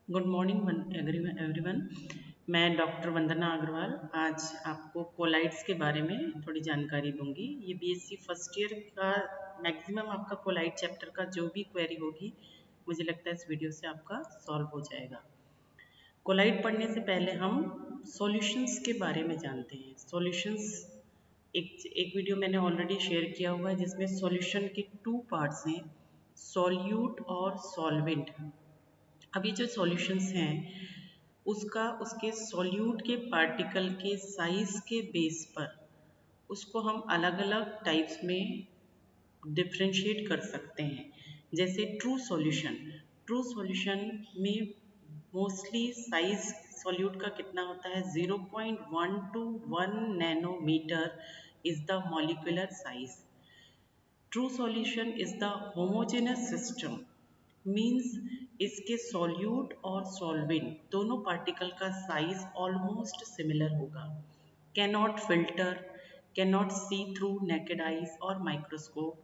Good morning everyone. मैं doctor वंदना अग्रवाल आज आपको कोलाइड्स के बारे में थोड़ी जानकारी दूंगी। ये बीएससी फर्स्ट ईयर का मैक्सिमम आपका कोलाइड चैप्टर का जो भी क्वेरी होगी, मुझे लगता है इस वीडियो से आपका सॉल्व हो जाएगा। कोलाइड पढ़ने से पहले हम सॉल्यूशंस के बारे में जानते हैं। सॉल्यूशंस एक वीडियो मैंने ऑलरेडी शेयर किया हुआ है जिसमें सॉल्यूशन के टू पार्ट्स हैं, सॉल्यूट और सॉल्वेंट। अब ये जो सॉल्यूशंस हैं उसके सॉल्यूट के पार्टिकल के साइज के बेस पर उसको हम अलग अलग टाइप्स में डिफ्रेंशिएट कर सकते हैं। जैसे ट्रू सॉल्यूशन में मोस्टली साइज सॉल्यूट का कितना होता है, 0.1 to 1 nanometre is the molecular size. True solution is the homogenous system, means इसके सॉल्यूट और सॉल्वेंट दोनों पार्टिकल का साइज ऑलमोस्ट सिमिलर होगा। Cannot filter, cannot see through naked eyes और microscope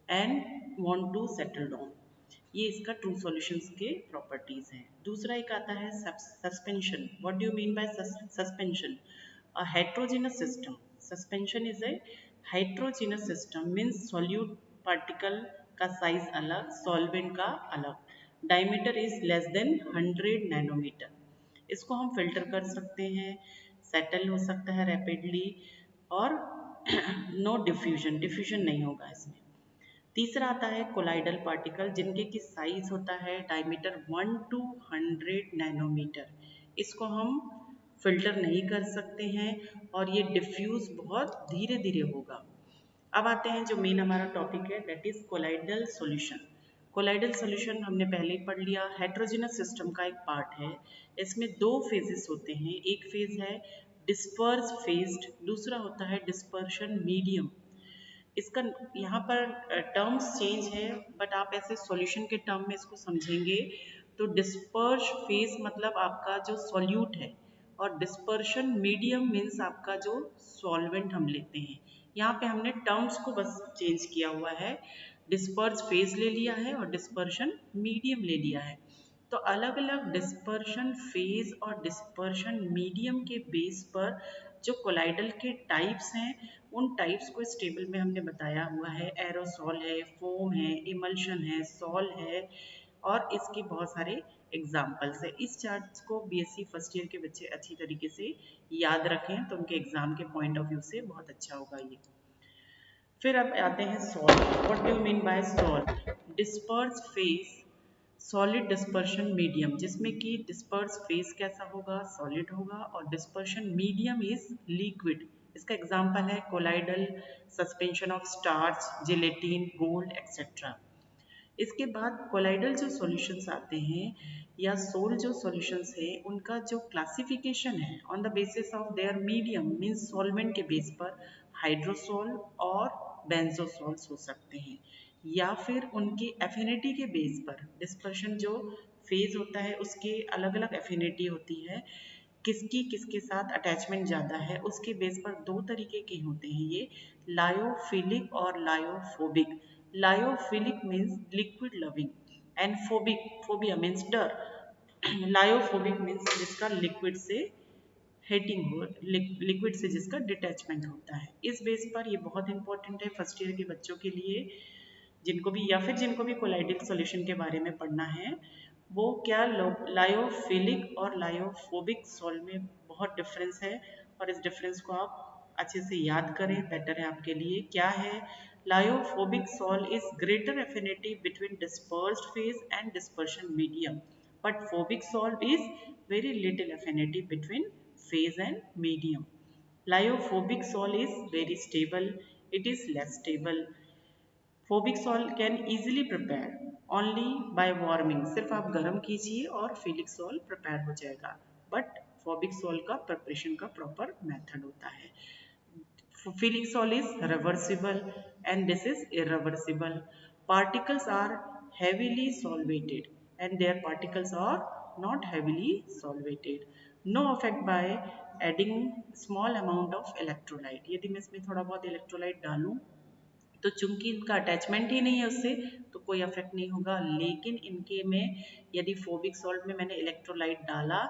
and want to settle down. ये इसका true solutions के properties हैं। दूसरा एक आता है suspension. What do you mean bye suspension? A heterogeneous system. Suspension is a heterogeneous system means solute particle का साइज अलग, सॉल्वेंट का अलग, diameter is less than 100 nanometre. इसको हम फिल्टर कर सकते हैं, सेटल हो सकता है रैपिडली और नो डिफ्यूजन नहीं होगा इसमें। तीसरा आता है कोलाइडल पार्टिकल जिनके की साइज होता है डायमीटर 1 to 100 नैनोमीटर। इसको हम फिल्टर नहीं कर सकते हैं और ये डिफ्यूज बहुत धीरे धीरे होगा। अब आते हैं जो मेन हमारा टॉपिक है, that is colloidal solution. Colloidal solution हमने पहले ही पढ़ लिया, हेट्रोजेनस सिस्टम का एक पार्ट है। इसमें दो फेजेस होते हैं, एक फेज है डिस्पर्स फेज्ड, दूसरा होता है डिस्पर्शन मीडियम। इसका यहाँ पर टर्म्स चेंज है, बट आप ऐसे सॉल्यूशन के टर्म में इसको समझेंगे तो डिस्पर्स फेज मतलब आपका जो सॉल्यूट है और डिस्पर्शन मीडियम मीन्स आपका जो सॉल्वेंट हम लेते हैं। यहाँ पे हमने टर्म्स को बस चेंज किया हुआ है, डिस्पर्स फेज ले लिया है और डिस्पर्शन मीडियम ले लिया है। तो अलग अलग डिस्पर्शन फेज और डिस्पर्शन मीडियम के बेस पर जो कोलाइडल के टाइप्स हैं उन टाइप्स को इस टेबल में हमने बताया हुआ है। एरोसॉल है, फोम है, इमल्शन है, सॉल है और इसके बहुत सारे एग्जाम्पल्स है। इस चार्ट को बीएससी फर्स्ट ईयर के बच्चे अच्छी तरीके से याद रखें तो उनके एग्जाम के पॉइंट ऑफ व्यू से बहुत अच्छा होगा ये। फिर अब आते हैं sol. What do you mean by sol? Disperse phase solid dispersion medium, जिसमें कि डिस्पर्स फेज कैसा होगा, सॉलिड होगा और डिस्पर्शन मीडियम इज लिक्विड। इसका एग्जांपल है colloidal suspension of starch, gelatin, gold etcetera. इसके बाद कोलाइडल जो सॉल्यूशंस आते हैं या सोल जो सॉल्यूशंस है उनका जो क्लासिफिकेशन है on the basis of their medium means solvent के बेस पर हाइड्रोसोल और बेंजोसोल्स हो सकते हैं, या फिर उनकी एफिनिटी के बेस पर डिस्पर्शन जो फेज होता है उसके अलग अलग एफिनिटी होती है, किसकी किसके साथ अटैचमेंट ज़्यादा है उसके बेस पर दो तरीके के होते हैं ये, लायोफिलिक और lyophobic. Lyophilic means liquid loving and phobic, phobia means डर। लायोफोबिक मीन्स जिसका लिक्विड से हेटिंग हो, लिक्विड से जिसका डिटैचमेंट होता है। इस बेस पर ये बहुत इंपॉर्टेंट है फर्स्ट ईयर के बच्चों के लिए, जिनको भी या फिर जिनको भी कोलाइडल सॉल्यूशन के बारे में पढ़ना है वो क्या लायोफिलिक और लायोफोबिक सॉल्ट में बहुत डिफरेंस है और इस डिफरेंस को आप अच्छे से याद करें, बेटर है आपके लिए। क्या है? Lyophobic salt is greater affinity between dispersed phase and dispersion medium, but phobic salt is very little affinity between phase and medium. Lyophobic salt is very stable, it is less stable. Phobic salt can easily prepare only by warming, सिर्फ आप गर्म कीजिए और philic salt prepare हो जाएगा, but phobic salt का preparation का proper method होता है। Filling salt is reversible and this is irreversible. Particles are heavily solvated and their particles are not heavily solvated. No effect by adding small amount of electrolyte. यदि मैं इसमें थोड़ा बहुत electrolyte डालूं तो चूंकि इनका अटैचमेंट ही नहीं है उससे तो कोई अफेक्ट नहीं होगा। लेकिन इनके में यदि फोबिक सॉल्ट में मैंने इलेक्ट्रोलाइट डाला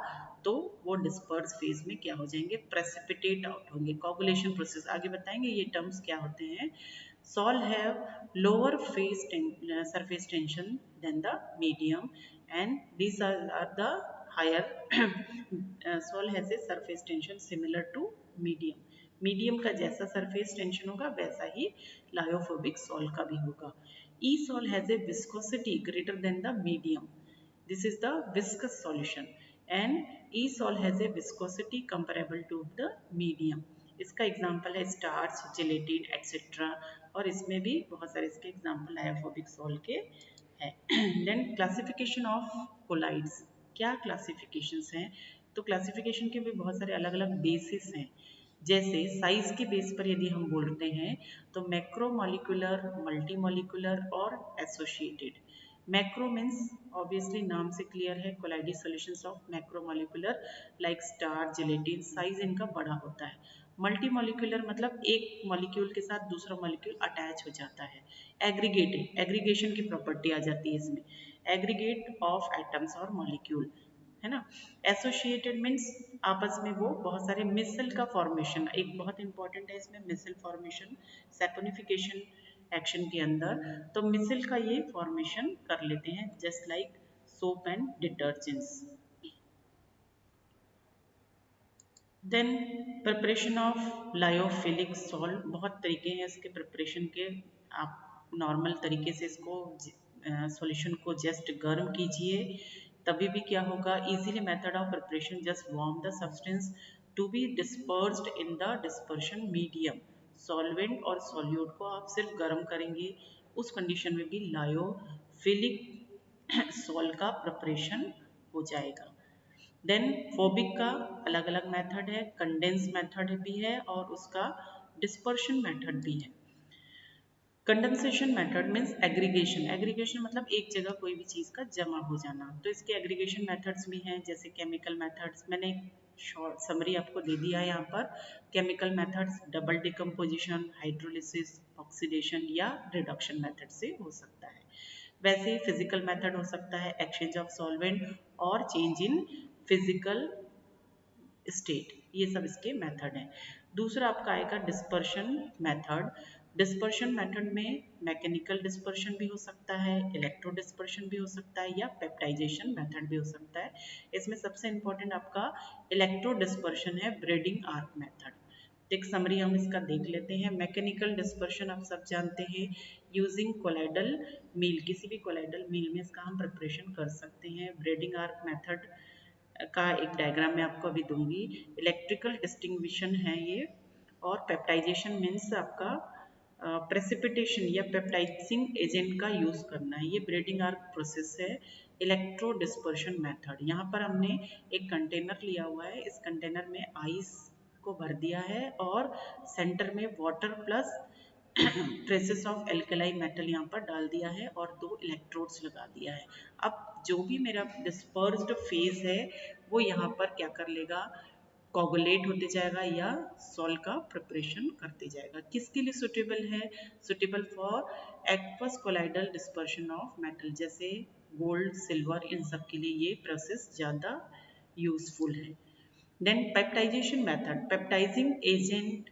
तो वो डिस्पर्स फेज में क्या हो जाएंगे, प्रेसिपिटेट आउट होंगे। कोगुलेशन प्रोसेस आगे बताएंगे ये टर्म्स क्या होते हैं। Sol have lower surface tension than the medium, and these are the higher Sol has a surface tension similar to medium. Medium का जैसा सरफेस टेंशन होगा वैसा ही लायोफोबिक सॉल का भी होगा। E sol has a viscosity greater than the medium, this is the viscous solution, and E sol has a viscosity comparable to the medium. इसका example है starch, gelatin etcetera, और इसमें भी बहुत सारे इसके एग्जाम्पल लायोफोबिक सॉल के हैं। देन क्लासिफिकेशन ऑफ कोलाइड्स, क्या क्लासिफिकेशंस हैं, तो क्लासिफिकेशन के भी बहुत सारे अलग अलग बेसिस हैं। जैसे साइज के बेस पर यदि हम बोलते हैं तो मैक्रोमोलिकुलर, मल्टीमोलिकुलर और एसोसिएटेड। मैक्रो मीन्स ऑब्वियसली नाम से क्लियर है, colloidal solutions of macromolecular like star, gelatin, size इनका बड़ा होता है। मल्टी मॉलिक्यूलर मतलब एक मॉलिक्यूल के साथ दूसरा मॉलिक्यूल अटैच हो जाता है। एग्रीगेटेड, एग्रीगेशन की प्रॉपर्टी आ जाती है इसमें, एग्रीगेट ऑफ एटम्स और मॉलिक्यूल, है ना। एसोसिएटेड मीन्स आपस में वो बहुत सारे मिसल का फॉर्मेशन, एक बहुत इंपॉर्टेंट है इसमें मिसल फॉर्मेशन, सैपोनिफिकेशन एक्शन के अंदर, तो मिसल का ये फॉर्मेशन कर लेते हैं just like soap and detergents. Then preparation of lyophilic salt, बहुत तरीके हैं इसके प्रिपरेशन के। आप नॉर्मल तरीके से इसको सॉल्यूशन को जस्ट गर्म कीजिए, तभी भी क्या होगा, easily method of preparation, just warm the substance to be dispersed in the dispersion medium. Solvent और सॉल्यूट को आप सिर्फ गर्म करेंगे, उस कंडीशन में भी लायोफिलिक सॉल्ट का प्रिपरेशन हो जाएगा। देन फोबिक का अलग अलग मेथड है, कंडेंस मेथड भी है और उसका डिस्पर्शन मेथड भी है। Condensation method means aggregation, aggregation मतलब एक जगह कोई भी चीज़ का जमा हो जाना, तो इसके एग्रीगेशन मेथड्स भी हैं जैसे केमिकल मेथड्स, मैंने शॉर्ट समरी आपको दे दिया है यहाँ पर। Chemical methods double decomposition, hydrolysis, oxidation या रिडक्शन मेथड से हो सकता है। वैसे ही फिजिकल मेथड हो सकता है एक्सचेंज ऑफ सॉल्वेंट और चेंज इन फिजिकल स्टेट, ये सब इसके मेथड हैं। दूसरा आपका आएगा डिस्पर्शन मेथड। डिस्पर्शन मेथड में मैकेनिकल डिस्पर्शन भी हो सकता है, इलेक्ट्रो डिस्पर्शन भी हो सकता है या पेप्टाइजेशन मेथड भी हो सकता है। इसमें सबसे इंपॉर्टेंट आपका इलेक्ट्रो डिस्पर्शन है, ब्रेडिंग आर्क मेथड। एक समरी हम इसका देख लेते हैं। मैकेनिकल डिस्पर्शन आप सब जानते हैं, यूजिंग कोलाइडल मील, किसी भी कोलाइडल मील में इसका हम प्रिपरेशन कर सकते हैं। ब्रेडिंग आर्क मेथड का एक डायग्राम मैं आपको अभी दूंगी। इलेक्ट्रिकल डिस्टिंग्विशन है ये, और पेप्टाइजेशन मीन्स आपका प्रेसिपिटेशन या पेप्टाइजिंग एजेंट का यूज करना है, ये ब्रेडिंग आर्क प्रोसेस है। इलेक्ट्रो डिस्पर्शन मेथड, यहाँ पर हमने एक कंटेनर लिया हुआ है, इस कंटेनर में आइस को भर दिया है और सेंटर में water plus traces of alkali metal यहाँ पर डाल दिया है और 2 इलेक्ट्रोड्स लगा दिया है। अब जो भी मेरा डिस्पर्स्ड फेज है वो यहाँ पर क्या कर लेगा, कोगुलेट होते जाएगा या सॉल्ट का प्रिपरेशन करते जाएगा। किसके लिए सुटेबल है, suitable for aqueous colloidal dispersion of metal, जैसे गोल्ड, सिल्वर, इन सब के लिए ये प्रोसेस ज़्यादा यूजफुल है। Then peptization method, peptizing agent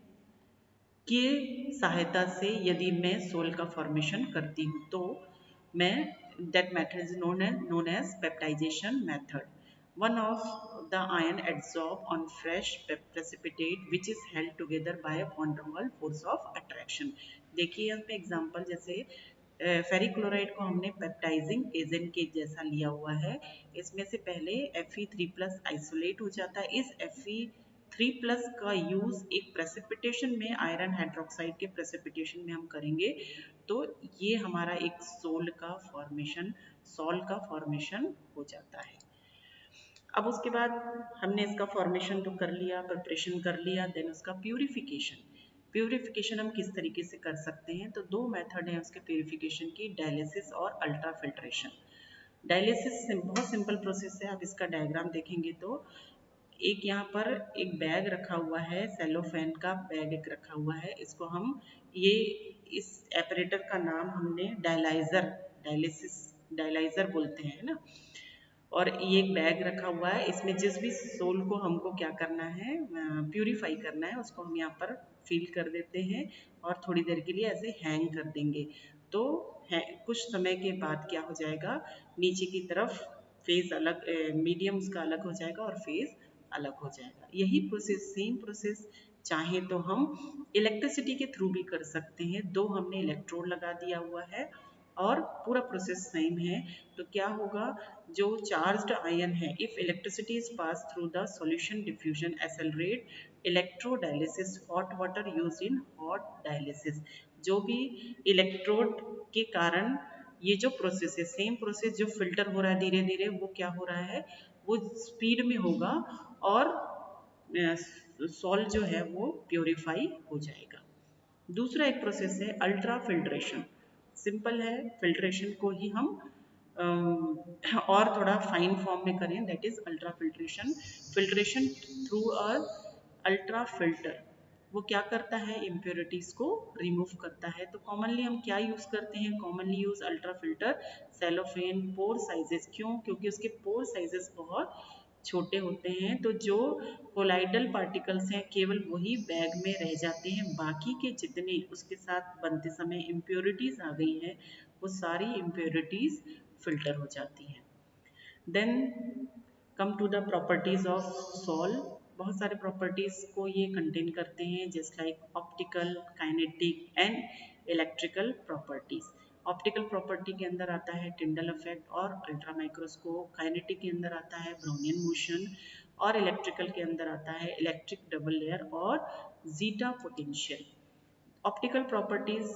की सहायता से यदि मैं सोल का फॉर्मेशन करती हूँ तो मैं that method is known as peptidization method. One of the ion adsorb on fresh precipitate which is held together by a van der Waals force of attraction. देखिए यहाँ पे एग्जांपल, जैसे फेरिक्लोराइड को हमने पेप्टाइजिंग एजेंट के जैसा लिया हुआ है। इसमें से पहले Fe3+ आइसोलेट हो जाता है। इस Fe3+ का यूज एक प्रेसिपिटेशन में, आयरन हाइड्रोक्साइड के प्रेसिपिटेशन में हम करेंगे, तो ये हमारा एक सॉल का फॉर्मेशन हो जाता है। अब उसके बाद हमने इसका फॉर्मेशन तो कर लिया, प्रिपरेशन कर लिया, देन उसका प्यूरिफिकेशन हम किस तरीके से कर सकते हैं, तो 2 मेथड हैं उसके प्यूरिफिकेशन की, डायलिसिस और अल्ट्रा फिल्ट्रेशन। डायलिसिस बहुत सिंपल प्रोसेस है, आप इसका डायग्राम देखेंगे तो एक यहाँ पर एक बैग रखा हुआ है, सेलोफेन का बैग एक रखा हुआ है, इसको हम ये इस एपरेटर का नाम हमने डायलाइजर बोलते हैं ना। और ये एक बैग रखा हुआ है, इसमें जिस भी सोल को हमको क्या करना है, प्यूरिफाई करना है, उसको हम यहाँ पर फिल कर देते हैं और थोड़ी देर के लिए ऐसे हैंग कर देंगे। तो कुछ समय के बाद क्या हो जाएगा, नीचे की तरफ फेज अलग, मीडियम उसका अलग हो जाएगा और फेज अलग हो जाएगा। यही प्रोसेस, सेम प्रोसेस चाहे तो हम इलेक्ट्रिसिटी के थ्रू भी कर सकते हैं। दो हमने इलेक्ट्रोड लगा दिया हुआ है और पूरा प्रोसेस सेम है। तो क्या होगा, जो चार्ज्ड आयन है, if electricity is pass through the solution diffusion accelerate electrodialysis, hot water use in hot dialysis. जो भी इलेक्ट्रोड के कारण ये जो प्रोसेस है, सेम प्रोसेस जो फिल्टर हो रहा है धीरे धीरे, वो क्या हो रहा है, वो स्पीड में होगा और सॉल्ट जो है वो प्योरीफाई हो जाएगा। दूसरा एक प्रोसेस है अल्ट्रा फिल्ट्रेशन। सिंपल है, फिल्ट्रेशन को ही हम और थोड़ा फाइन फॉर्म में करें, that is ultra filtration. Filtration through a ultra filter, वो क्या करता है, इम्प्योरिटीज को रिमूव करता है। तो कॉमनली हम क्या यूज करते हैं, commonly use ultra filter cellophane. Pore sizes, क्यों, क्योंकि उसके पोर साइजेस बहुत छोटे होते हैं। तो जो कोलाइडल पार्टिकल्स हैं केवल वही बैग में रह जाते हैं, बाकी के जितने उसके साथ बनते समय इम्प्योरिटीज आ गई हैं, वो सारी इम्प्योरिटीज फिल्टर हो जाती हैं। Then come to the properties of sol. बहुत सारे प्रॉपर्टीज को ये कंटेन करते हैं, just like optical, kinetic and electrical properties. Optical property के अंदर आता है टिंडल इफेक्ट और अल्ट्रा माइक्रोस्कोप। काइनेटिक के अंदर आता है ब्राउनियन मोशन और इलेक्ट्रिकल के अंदर आता है इलेक्ट्रिक डबल लेयर और जीटा पोटेंशियल। ऑप्टिकल प्रॉपर्टीज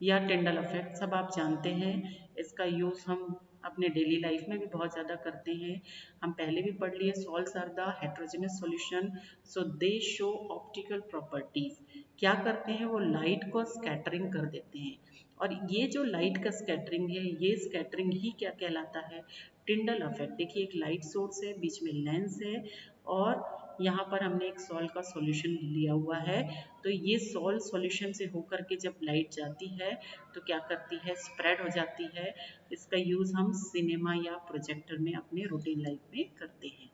या टिंडल इफेक्ट सब आप जानते हैं। इसका यूज़ हम अपने डेली लाइफ में भी बहुत ज़्यादा करते हैं। हम पहले भी पढ़ लिए, sols are the heterogeneous solution, so they show optical properties. क्या करते हैं, वो लाइट को स्कैटरिंग कर देते हैं। और ये जो लाइट का स्कैटरिंग है, ये स्कैटरिंग ही क्या कहलाता है, टिंडल इफेक्ट। देखिए, एक लाइट सोर्स है, बीच में लेंस है और यहाँ पर हमने एक सॉल्ट का सॉल्यूशन लिया हुआ है। तो ये सॉल्ट सॉल्यूशन से होकर के जब लाइट जाती है तो क्या करती है, स्प्रेड हो जाती है। इसका यूज़ हम सिनेमा या प्रोजेक्टर में अपने रूटीन लाइफ में करते हैं।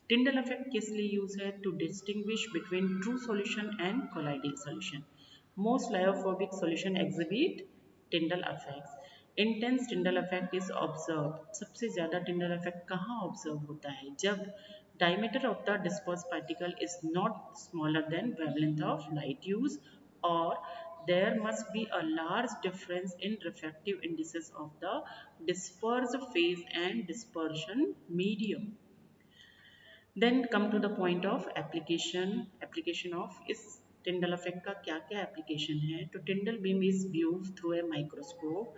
टिंडल इफेक्ट किस लिए यूज है, to distinguish between true solution and colloidal solution. Most lyophobic solution exhibit Tyndall effect. Intense Tyndall effect is observe. सबसे ज्यादा टिंडल इफेक्ट कहाँ ऑब्जर्व होता है, जब diameter of the dispersed particle is not smaller than wavelength of light use, or there must be a large difference in refractive indices of the dispersed phase and dispersion medium. Then come to the point of application. Application of इस Tyndall effect का क्या क्या application है, तो Tyndall beam is viewed through a microscope.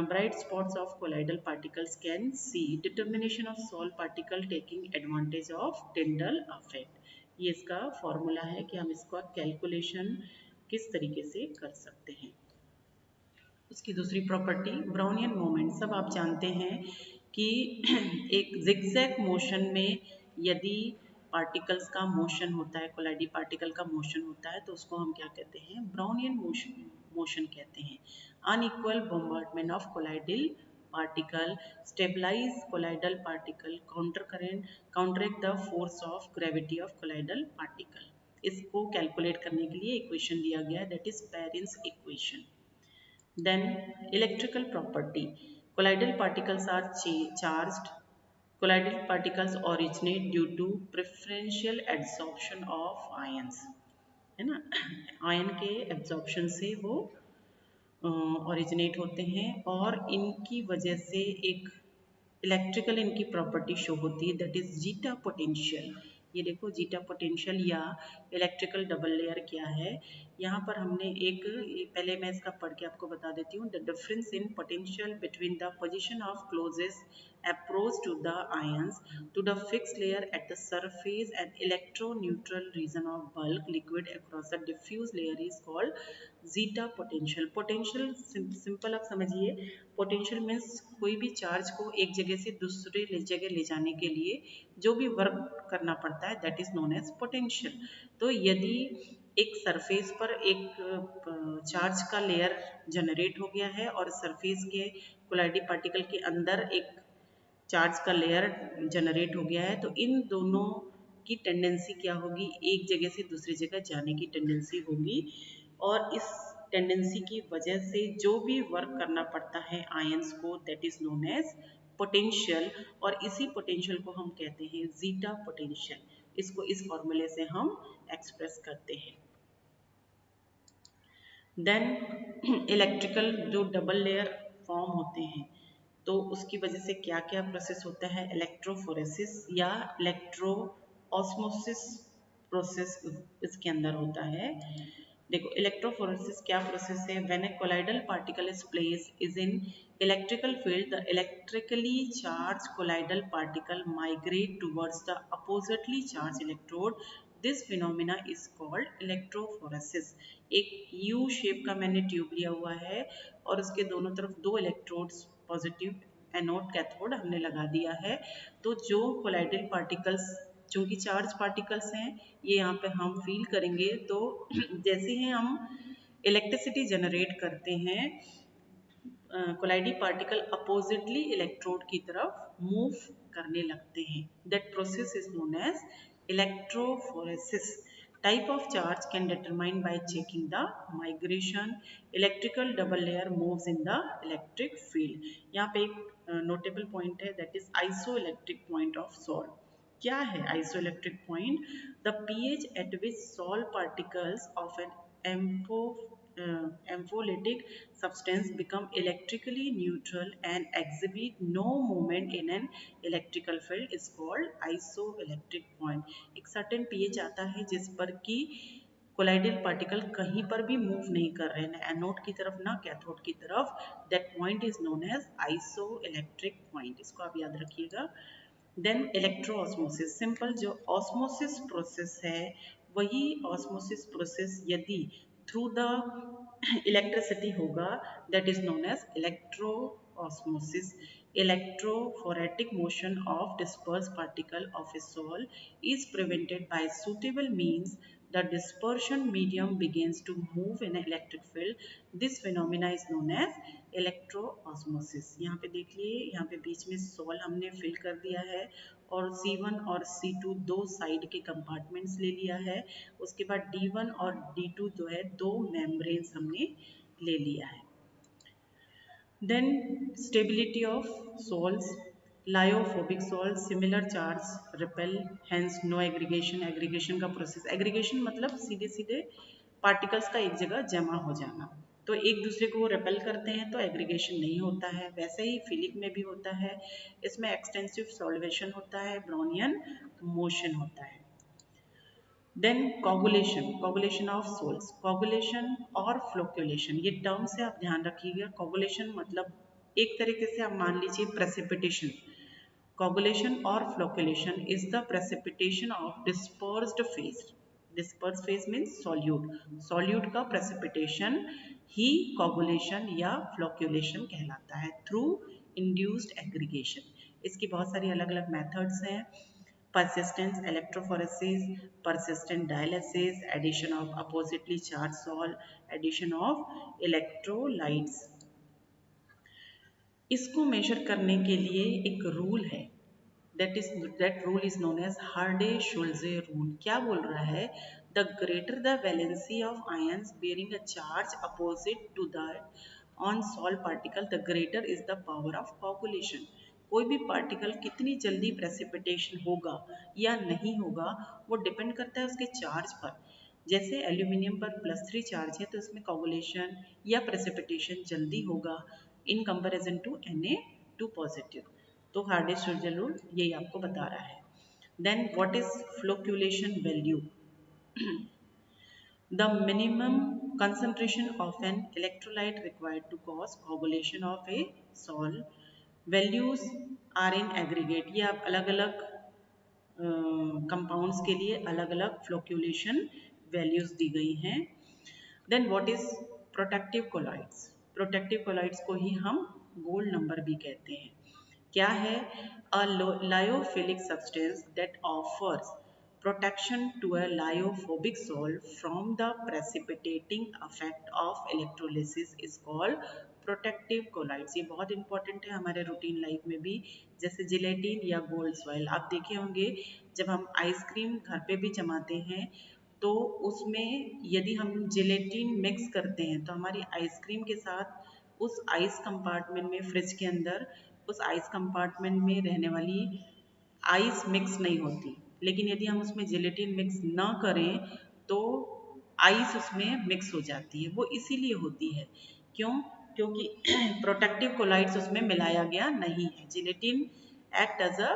Bright spots of colloidal particles can see determination of Sol particle taking advantage of Tyndall effect. ये इसका formula है कि हम इसका कैलकुलेशन किस तरीके से कर सकते हैं। उसकी दूसरी प्रॉपर्टी ब्राउनियन मोमेंट। सब आप जानते हैं कि एक जिगजैग मोशन में यदि पार्टिकल्स का मोशन होता है, कोलाइडी पार्टिकल का मोशन होता है, तो उसको हम क्या कहते हैं, ब्राउनियन मोशन कहते हैं। Unequal bombardment of colloidal particle stabilize colloidal particle, counter current counteract the force of gravity of colloidal particle. इसको कैलकुलेट करने के लिए इक्वेशन दिया गया है, that is Paris equation. Then electrical property. Colloidal particles are charged. Colloidal particles originate due to preferential adsorption of ions. है ना, ion के एब्जॉर्प्शन से वो ओरिजिनेट होते हैं और इनकी वजह से एक इलेक्ट्रिकल इनकी प्रॉपर्टी शो होती है, दैट इज जीटा पोटेंशियल। ये देखो, जीटा पोटेंशियल या इलेक्ट्रिकल डबल लेयर क्या है। यहाँ पर हमने एक, पहले मैं इसका पढ़ के आपको बता देती हूँ। The difference in potential between the position of closest approach to the ions to the fixed layer at the surface and electroneutral region of bulk liquid across the diffuse layer is called zeta potential. Potential simple आप समझिए, potential means कोई भी charge को एक जगह से दूसरे जगह ले जाने के लिए जो भी वर्क करना पड़ता है, that is known as potential. तो यदि एक सरफेस पर एक चार्ज का लेयर जनरेट हो गया है और सरफेस के कोलाइडी पार्टिकल के अंदर एक चार्ज का लेयर जनरेट हो गया है। तो इन दोनों की टेंडेंसी क्या होगी, एक जगह से दूसरी जगह जाने की टेंडेंसी होगी और इस टेंडेंसी की वजह से जो भी वर्क करना पड़ता है आयंस को, that is known as potential. और इसी पोटेंशियल को हम कहते हैं जीटा पोटेंशियल। इसको इस फॉर्मूले से हम एक्सप्रेस करते हैं। देन इलेक्ट्रिकल जो डबल लेयर फॉर्म होते हैं तो उसकी वजह से क्या क्या प्रोसेस होता है, इलेक्ट्रोफोरेसिस या इलेक्ट्रो ऑस्मोसिस प्रोसेस इसके अंदर होता है। देखो इलेक्ट्रोफोरेसिस क्या प्रोसेस है, when A colloidal particle is placed is in electrical field the electrically charge colloidal particle migrate towards the oppositely charge electrode. This phenomena is called electrophoresis. एक U shape का मैंने ट्यूब लिया हुआ है और उसके दोनों तरफ दो इलेक्ट्रोड्स पॉजिटिव एनोड कैथोड हमने लगा दिया है। तो जो कोलाइडल पार्टिकल्स चूंकि चार्ज पार्टिकल्स हैं ये यहाँ पे हम फील करेंगे। तो जैसे ही हम इलेक्ट्रिसिटी जनरेट करते हैं कोलाइडी पार्टिकल अपोजिटली इलेक्ट्रोड की तरफ मूव करने लगते हैं। That process is known as electrophoresis. Type of charge can determine by checking the migration. Electrical double layer moves in the electric field. यहाँ पे एक notable point है that is isoelectric point of Sol. क्या है isoelectric point? The pH at which Sol particles of an ampholytic substance become electrically neutral and exhibit no movement in an electrical field is called isoelectric point. एक certain pH आता है जिस पर कि colloidal particle कहीं पर भी move नहीं कर रहे हैं, ना एनोड की तरफ ना कैथोड की तरफ। That point is known as isoelectric point, इसको आप याद रखिएगा। देन इलेक्ट्रो ऑस्मोसिस, सिंपल जो ऑस्मोसिस प्रोसेस है वही ऑस्मोसिस प्रोसेस यदि थ्रू द इलेक्ट्रिसिटी होगा that is known as electro osmosis. Electrophoretic motion of dispersed particle of a sol is prevented by suitable means. The dispersion medium begins to move in an electric field. This phenomena is known as electroosmosis. यहाँ पे देख लिए, यहाँ पे बीच में soul हमने fill कर दिया है और C1 और C2 दो साइड के कंपार्टमेंट्स ले लिया है। उसके बाद D1 और D2 जो है दो मेम्ब्रेन्स हमने ले लिया है। Then stability of sols, lyophobic sols, similar charge repel, hence no aggregation. Aggregation का process, aggregation मतलब सीधे सीधे particles का एक जगह जमा हो जाना, तो एक दूसरे को वो रेपेल करते हैं तो एग्रीगेशन नहीं होता है। वैसे ही फिलिक में भी होता है, इसमें एक्सटेंसिव सॉल्वेशन होता है, ब्रोनियन मोशन होता है। Then coagulation of sols, coagulation और फ्लोक्युलेशन, ये टर्म से आप ध्यान रखिएगा। कोगुलेशन मतलब एक तरीके से आप मान लीजिए प्रेसिपिटेशन। कोगुलेशन और flocculation is the precipitation of dispersed phase. Disperse phase means solute, solute का प्रेसिपिटेशन ही कोगुलेशन या फ्लोक्युलेशन कहलाता है थ्रू इंड्यूस्ड एग्रीगेशन। इसकी बहुत सारी अलग अलग मेथड्स हैं, persistent electrophoresis, persistent dialysis, addition of oppositely charged salt, addition of electrolytes। इसको मेजर करने के लिए एक रूल है, that rule is known as Hardy-Schulze rule। क्या बोल रहा है, the greater the valency of ions bearing a charge opposite to that on salt particle, the greater is the power of coagulation। कोई भी पार्टिकल कितनी जल्दी precipitation होगा या नहीं होगा वो डिपेंड करता है उसके चार्ज पर। जैसे एल्यूमिनियम पर +3 चार्ज है तो इसमें कोगुलेशन या प्रेसिपिटेशन जल्दी होगा in comparison to Na2 positive. तो हार्डी-शुल्ज़ रूल यही आपको बता रहा है। Then what is flocculation value? The minimum concentration of an electrolyte required to cause coagulation of a sol। Values are in aggregate। ये आप अलग अलग कंपाउंड्स के लिए अलग अलग फ्लोक्युलेशन वैल्यूज दी गई हैं। Then what is protective colloids? Protective colloids को ही हम गोल्ड नंबर भी कहते हैं। क्या है? A lyophilic substance that offers Protection to a lyophobic salt from the precipitating effect of electrolysis is called protective colloids. ये बहुत इंपॉर्टेंट है हमारे रूटीन लाइफ में भी, जैसे जिलेटिन या गोल्ड सॉइल। आप देखे होंगे जब हम आइसक्रीम घर पे भी जमाते हैं तो उसमें यदि हम जिलेटिन मिक्स करते हैं तो हमारी आइसक्रीम के साथ उस आइस कंपार्टमेंट में, फ्रिज के अंदर उस आइस कंपार्टमेंट में रहने वाली आइस मिक्स नहीं होती। लेकिन यदि हम उसमें जिलेटिन मिक्स ना करें तो आइस उसमें मिक्स हो जाती है। वो इसीलिए होती है, क्यों? क्योंकि प्रोटेक्टिव कोलाइड्स उसमें मिलाया गया नहीं है। Gelatin act as a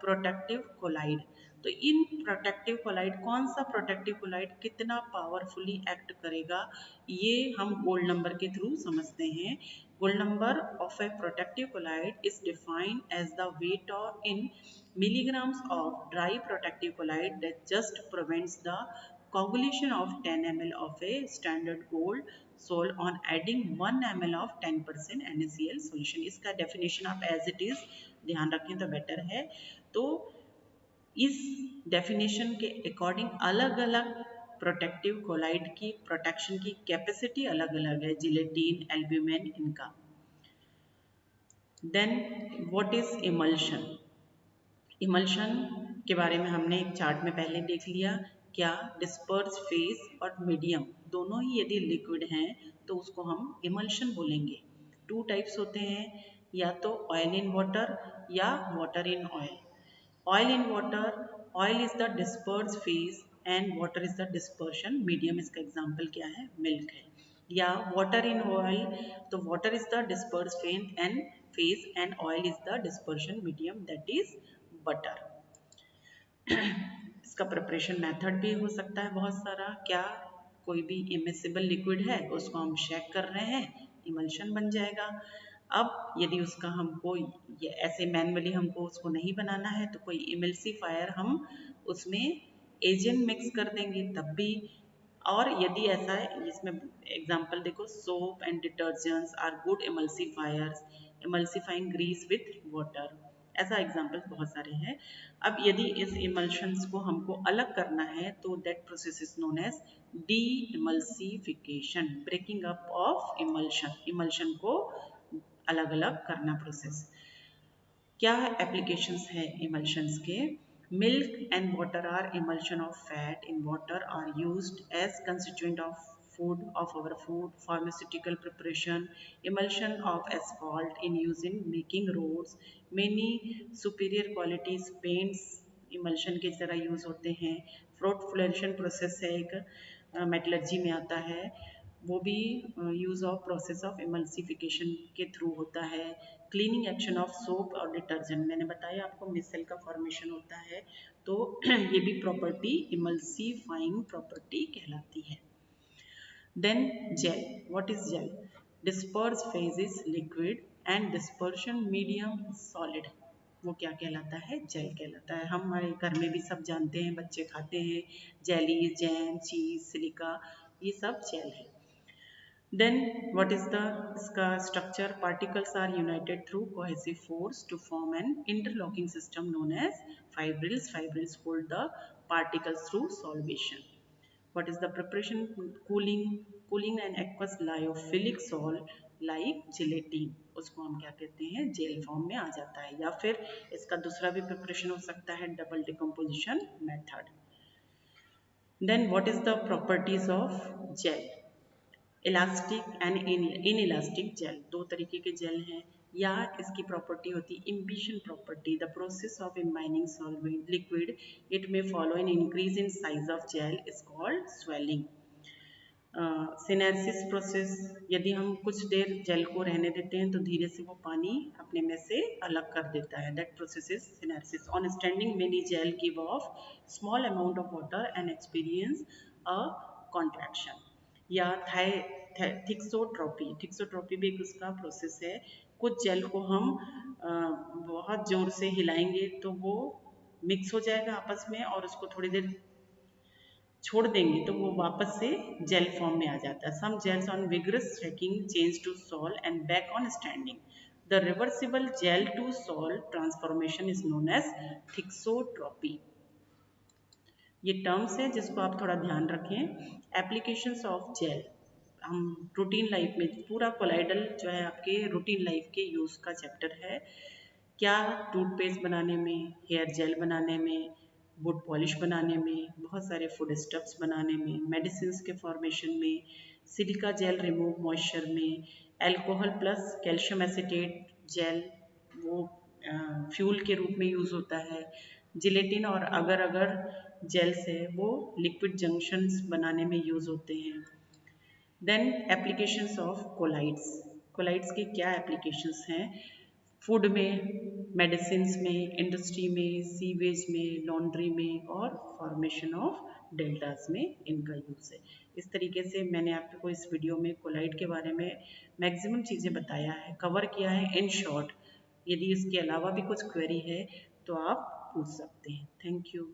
protective colloid. तो इन प्रोटेक्टिव कोलाइड, कौन सा प्रोटेक्टिव कोलाइड कितना पावरफुली एक्ट करेगा, ये हम गोल्ड नंबर के थ्रू समझते हैं। Gold number of a protective colloid is defined as the weight of in milligrams of dry protective collide that just prevents the coagulation of 10 ml of a standard gold salt on adding 1 ml of 10% NaCl solution। इसका definition आप as it is ध्यान रखें तो better है। तो इस definition के according अलग अलग प्रोटेक्टिव कोलाइड की प्रोटेक्शन की कैपेसिटी अलग अलग है, जिलेटिन, एल्ब्यूमिन, इनका। Then what is emulsion? Emulsion के बारे में हमने एक चार्ट में पहले देख लिया। क्या? डिस्पर्स फेज और मीडियम दोनों ही यदि लिक्विड हैं तो उसको हम इमल्शन बोलेंगे। टू टाइप्स होते हैं, या तो ऑयल इन वाटर या water in oil. Oil in water, oil is the disperse phase and water is the dispersion medium. इसका एग्जाम्पल क्या है? मिल्क है। या वाटर इन ऑयल, तो water is the disperse phase and oil is the dispersion medium, that is butter. इसका preparation method भी हो सकता है बहुत सारा। क्या? कोई भी इमिसिबल लिक्विड है उसको हम शेक कर रहे हैं, इमल्शन बन जाएगा। अब यदि उसका हमको ये ऐसे मैनुअली हमको उसको नहीं बनाना है तो कोई इमल्सिफायर हम उसमें एजेंट मिक्स कर देंगे तब भी। और यदि ऐसा है, इसमें एग्जांपल देखो, soap and detergents are good emulsifiers, emulsifying grease with water. ऐसा एग्जांपल बहुत सारे हैं। अब यदि इस इमल्शंस को हमको अलग करना है तो that process is known as demulsification, breaking up of emulsion. Emulsion को अलग अलग करना प्रोसेस। क्या एप्लीकेशंस है इमल्शंस के? Milk and water are emulsion of fat in water are used as constituent of food of our food, pharmaceutical preparation, emulsion of asphalt in use in making roads, many superior qualities paints emulsion के तरह use होते हैं। Fruit फ्लोरेशन process है एक, metallurgy में आता है, वो भी use of process of emulsification के थ्रू होता है। क्लीनिंग एक्शन ऑफ सोप और डिटर्जेंट, मैंने बताया आपको मिसल का फॉर्मेशन होता है, तो ये भी प्रॉपर्टी इमल्सिफाइंग प्रॉपर्टी कहलाती है। Then gel. What is gel? Disperse phase is liquid and dispersion medium is solid. वो क्या कहलाता है? जेल कहलाता है। हम हमारे घर में भी सब जानते हैं, बच्चे खाते हैं जेली, जैम, चीज, सिलिका, ये सब जेल है। Then what is the इसका structure? Particles are united through cohesive force to form an interlocking system known as fibrils. Fibrils hold the particles through solvation. What is the preparation? Cooling an aqueous lyophilic salt like gelatin, उसको हम क्या कहते हैं? Jail form में आ जाता है। या फिर इसका दूसरा भी प्रिपरेशन हो सकता है, double decomposition method. Then what is the properties of gel? Elastic and inelastic gel, दो तरीके के जेल हैं। या इसकी प्रॉपर्टी होती है imbibition property, the process of imbibing solvent liquid, it में follow in increase in size of gel is called swelling. Syneresis process, यदि हम कुछ देर जेल को रहने देते हैं तो धीरे से वो पानी अपने में से अलग कर देता है, that process is syneresis. On standing many gel give off small amount of water and experience a contraction. या थिक्सोट्रॉपी, थिक्सोट्रॉपी भी एक उसका प्रोसेस है। कुछ जेल को हम बहुत जोर से हिलाएंगे तो वो मिक्स हो जाएगा आपस में, और उसको थोड़ी देर छोड़ देंगे तो वो वापस से जेल फॉर्म में आ जाता है। Some gels on vigorous shaking change to sol and back on standing. The reversible gel to sol transformation is known as thixotropy. ये टर्म्स है जिसको आप थोड़ा ध्यान रखें। एप्लीकेशंस ऑफ जेल, हम रूटीन लाइफ में पूरा कोलाइडल जो है आपके रूटीन लाइफ के यूज़ का चैप्टर है। क्या टूथपेस्ट बनाने में, हेयर जेल बनाने में, वुड पॉलिश बनाने में, बहुत सारे फूड स्टफ्स बनाने में, मेडिसिन के फॉर्मेशन में, सिलिका जेल रिमूव मॉइस्चर में, alcohol plus calcium acetate gel वो फ्यूल के रूप में यूज़ होता है। जिलेटिन और अगर अगर जेल्स है वो लिक्विड जंक्शंस बनाने में यूज़ होते हैं। Then applications of colloids, colloids के क्या एप्लीकेशंस हैं? फूड में, मेडिसिन्स में, इंडस्ट्री में, सीवेज में, लॉन्ड्री में और फॉर्मेशन ऑफ डेल्टास में इनका यूज़ है। इस तरीके से मैंने आपको इस वीडियो में कोलाइड के बारे में मैक्सिमम चीज़ें बताया है, कवर किया है इन शॉर्ट। यदि इसके अलावा भी कुछ क्वेरी है तो आप पूछ सकते हैं। Thank you.